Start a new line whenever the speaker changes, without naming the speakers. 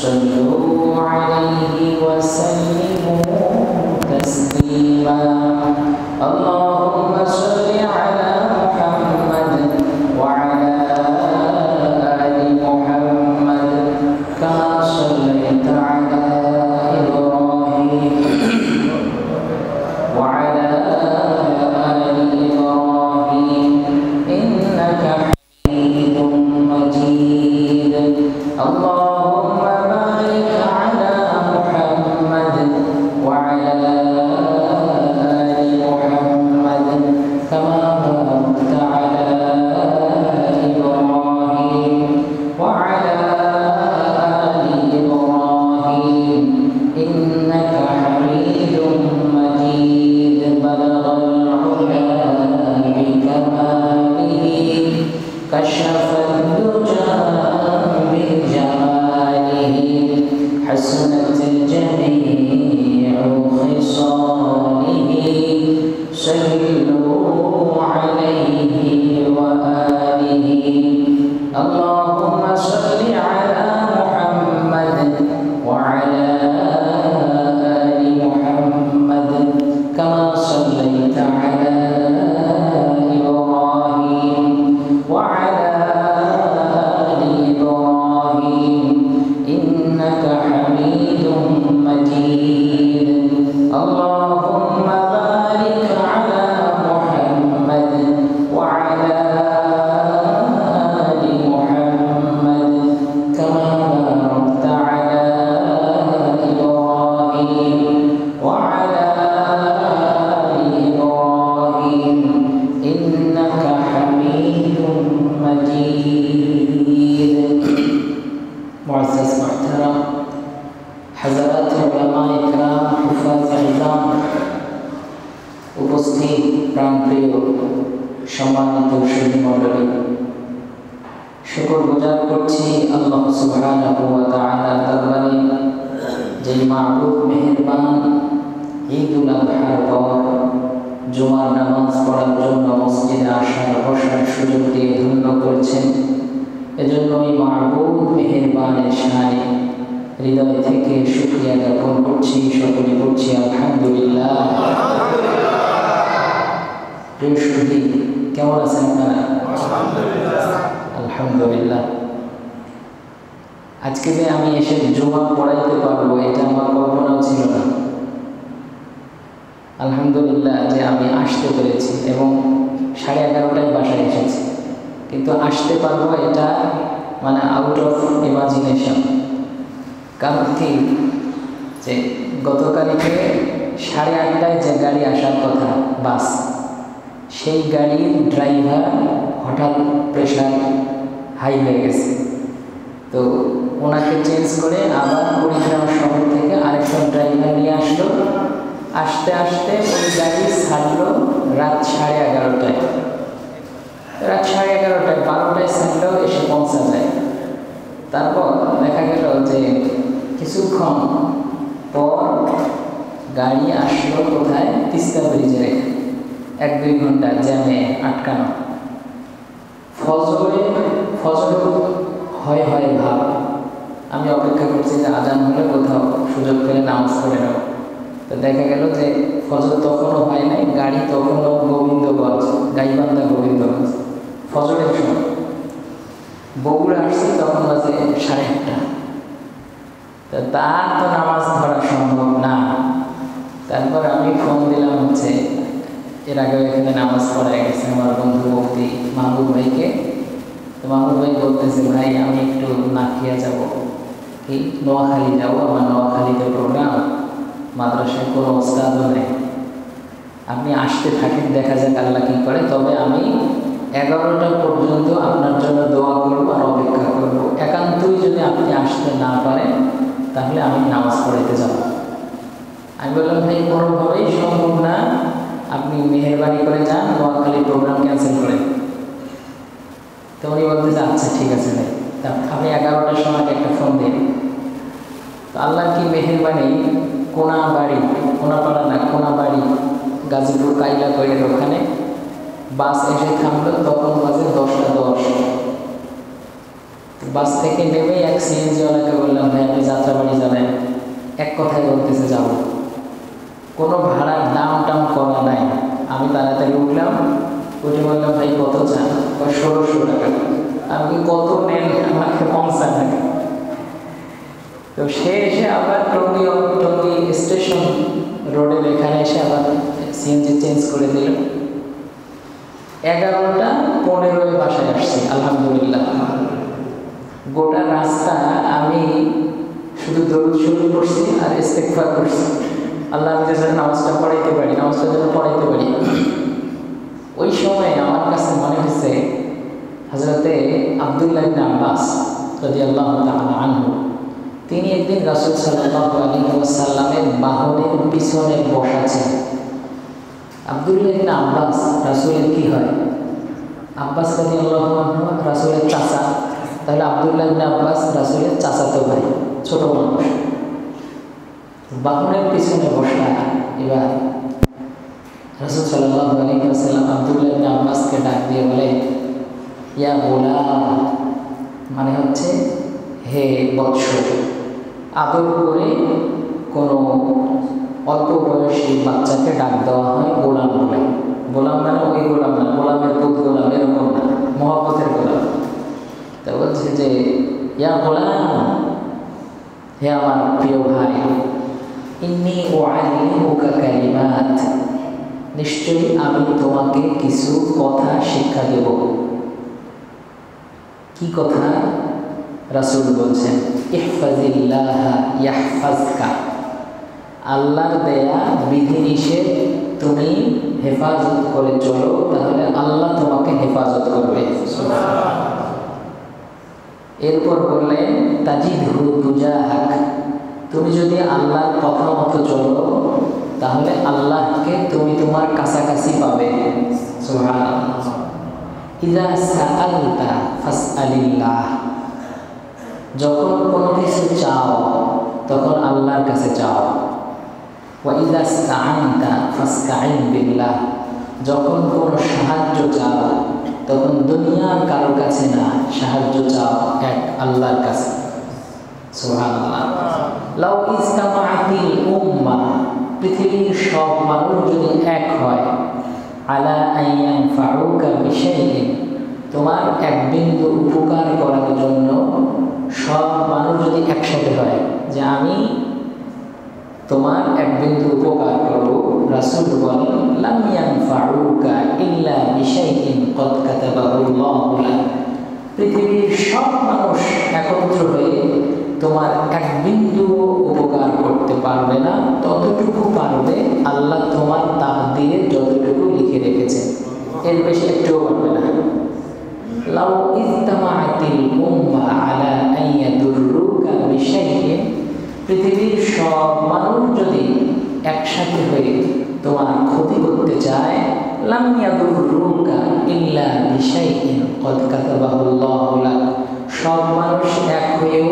صلوا عليه وسلموا تسليما اللهم صل على محمد وعلى آل محمد كما صليت على إبراهيم وعلى آل إبراهيم إنك حميد مجيد اللهم بارك على محمد وعلى آل محمد كما باركت على إبراهيم وعلى آل إبراهيم إنك حميد مجيد بلغ العلا بكماله كشف الدجى بجماله حسنت جميع خصاله صلوا عليه وآله اللهم صل على محمد وعلى آل محمد كما صليت على إبراهيم وعلى آل إبراهيم إنك حميد مجيد اللهم بارك على محمد وعلى آل محمد كما باركت على إبراهيم وعلى آل إبراهيم إنك حميد مجيد معزز محترم حضرات علماء کرام حفاظ عظام উপস্থিত প্রাণপ্রিয় সম্মানিত সুধী মণ্ডলী শুকরগুজার করছি আল্লাহ সুবহানাহু ওয়া তাআলার দরবারে যে মাহবুব মেহেরবান ঈদুল আযহার পর জুমার নামাজ পড়ার জন্য মসজিদে আসার বসার সুযোগ দিয়ে ধন্য করেছেন এজন্য এই মাহবুব মেহেরবানের শানে হৃদয় থেকে শুকরিয়া জ্ঞাপন করছি সকলে করছি আলহামদুলিল্লাহ প্রিয় সুধী কেমন আছেন আপনারা আলহামদুলিল্লাহ আজকে যে আমি এসে জুমা পড়াইতে পারবো এটা আমার কল্পনাও ছিল না আলহামদুলিল্লাহ যে আমি আসতে পেরেছি এবং 11:30টায় বাসায় এসেছি কিন্তু আসতে পারবো এটা মানে আউট অফ ইমাজিনেশন কারণ কি যে গতকালকে 8:30টায় যে গাড়ি আসার কথা বাস সেই গাড়ির ড্রাইভার হঠাৎ প্রেশার হাই হয়ে গেছে তো ওনাকে চেঞ্জ করে আবার কুড়িগ্রাম শহর থেকে আরেকজন ড্রাইভার নিয়ে আসলো আসতে আসতে ওই গাড়ি ছাড়লো রাত 11:30টায় রাত 11:30টায় 12টায় ছাড়লেও এসে পৌঁছা যায় তারপর দেখা গেল যে কিছুক্ষণ পর গাড়ি আসলো কোথায় তিস্তা ব্রিজে 1-2 ঘন্টা জ্যামে আটকানো ফজর হয় ভাব আমি অপেক্ষা করছি যে আজান হলে কোথাও সুযোগ পেলে নামাজ পড়ে নেব তো দেখা গেল যে ফজর তখনও হয় নাই গাড়ি তখনও গোবিন্দগঞ্জ গাইবান্ধা গোবিন্দগঞ্জ ফজরের সময় বগুড়া আসছি তখন বাজে 1:30 তো তার তো নামাজ ধরা সম্ভব না তারপর আমি ফোন দিলাম হচ্ছে এর আগে এখানে নামাজ পড়ায় গেছে আমার বন্ধু মুফতি মাহবুব ভাইকে তো মাহবুব ভাই বলতেছে ভাই আমি একটু নাকিয়া যাব কি নোয়াখালী যাবো আমার নোয়াখালীতে প্রোগ্রাম মাদ্রাসায় কোনো ওস্তাদও নেই আপনি আসতে থাকেন দেখা যাক আল্লাহ কী করে তবে আমি 11টা পর্যন্ত আপনার জন্য দোয়া করব আর অপেক্ষা করব একান্তই যদি আপনি আসতে না পারেন তাহলে আমি নামাজ পড়াইতে যাব আমি বললাম ভাই কোনোভাবেই সম্ভব না আপনি মেহেরবানি করে যান নোয়াখালী প্রোগ্রাম ক্যান্সেল করেন তো উনি বলতেছে আচ্ছা ঠিক আছে ভাই তা আপনি 11টার সময় একটা ফোন দিন তো আল্লাহ কি মেহেরবানি কোনাবাড়ি গাজীপুর কাইলা কইলের ওখানে বাস এসে থামলো তখন বাজে 10:10 বাস থেকে নেমে এক সিএনজিওয়ালাকে বললাম ভাই আপনি কোনো ভাড়ার দাম টাম করা নাই। আমি তাড়াতাড়ি উঠলাম, উঠে বললাম ভাই কত চান? 1600 টাকা। আমি কত নেন? আমাকে 50 টাকা। তো সে এসে আবার টঙ্গী স্টেশন রোডের এখানে এসে আবার সিএনজি চেঞ্জ করে দিল। 11টা 15 বাসায় আসছি আলহামদুলিল্লাহ। গোটা রাস্তা আমি শুধু দরুদ শরীফ পড়ছি আর ইস্তেগফার করছি, আল্লাহ আমি যেন নামাজটা পড়াইতে পারি, নামাজটা যেন পড়াইতে পারি। ওই সময় আমার কাছে মনে হয়েছে হযরতে আব্দুল্লাহ ইবনে আব্বাস রাদিয়াল্লাহু তাআলা আনহু, তিনি একদিন রাসূল সাল্লাল্লাহু আলাইহি ওয়াসাল্লামের বাহনের পিছনে বসা ছিলেন। আব্দুল্লাহ ইবনে আব্বাস রাসূলের কি হয়? আব্বাস রাদিয়াল্লাহু আনহু রাসূলের চাচা, তাহলে আব্দুল্লাহ ইবনে আব্বাস রাসূলের চাচাতো ভাই, ছোট মানুষ। বাহনের পিছনে বসা। এবার রাসূল সাল্লাল্লাহু আলাইহি ওয়াসাল্লাম আব্দুল্লাহ ইবনে আব্বাসকে ডাক দিয়ে বলে, ইয়া গোলাম, মানে হচ্ছে হে বৎস। আদর করে কোনো অল্প বয়সী বাচ্চাকে ডাক দেওয়া হয় গোলাম বলে। গোলাম মানে ওই গোলাম না, গোলামের দুধ গোলাম এরকম না, মহব্বতের গোলাম। তা বলছে যে ইয়া গোলাম, হে আমার প্রিয় ভাই, ইন্নী উআল্লিমুকা কালিমাত, নিশ্চয়ই আমি তোমাকে কিছু কথা শিক্ষা দেব। কি কথা? রাসূল বলছেন, ইহফাজিল্লাহা ইয়াহফাজকা, আল্লাহর দেয়া বিধিনিষেধ তুমি হেফাজত করে চলো, তাহলে আল্লাহ তোমাকে হেফাজত করবে। এরপর বললেন, তাজিদহু তুজাহাক, তুমি যদি আল্লাহর কথা মতো চলো তাহলে আল্লাহকে তুমি তোমার কাছাকাছি পাবে। সুবহানাল্লাহ। ইযা সাআলতা ফাসআলিল্লাহ, যখন কোনো কিছু চাও তখন আল্লাহর কাছে চাও। ওয়া ইযা ইসতাআনতা ফাসতাঈন বিল্লাহ, যখন কোনো সাহায্য চাও তখন দুনিয়ার কারোর কাছে না, সাহায্য চাও এক আল্লাহর কাছে। সুবহানাল্লাহ। লাউ ইজতামাআতিল উম্মাহ, পৃথিবীর সব মানুষ যদি এক হয়, আলা আইয়ানফাউকা বিশাইইন, তোমার এক বিন্দু উপকার করার জন্য সব মানুষ যদি একসাথে হয় যে আমি তোমার এক বিন্দু উপকার করব, রাসূল বলেন, লাম ইয়ানফাউকা ইল্লা বিশাইইন ক্বাদ কাতাবাহুল্লাহু লাক, পৃথিবীর সব মানুষ একত্র হয়ে তোমার এক বিন্দু উপকার করতে পারবে না, ততটুকু পারবে আল্লাহ তোমার তাকদীরে যতটুকু লিখে রেখেছেন, এর বেশি একটুও পারবে না। লাউ ইজতামাআতিল উম্মাহ আলা আইয়াদুররুকা বিশাইইন, পৃথিবীর সব মানুষ যদি একসাথে হয়ে তোমার ক্ষতি করতে চায়, লাম ইয়াদুররুকা ইল্লা বিশাইইন ক্বাদ কাতাবাহুল্লাহু লাক, সব মানুষ এক হয়েও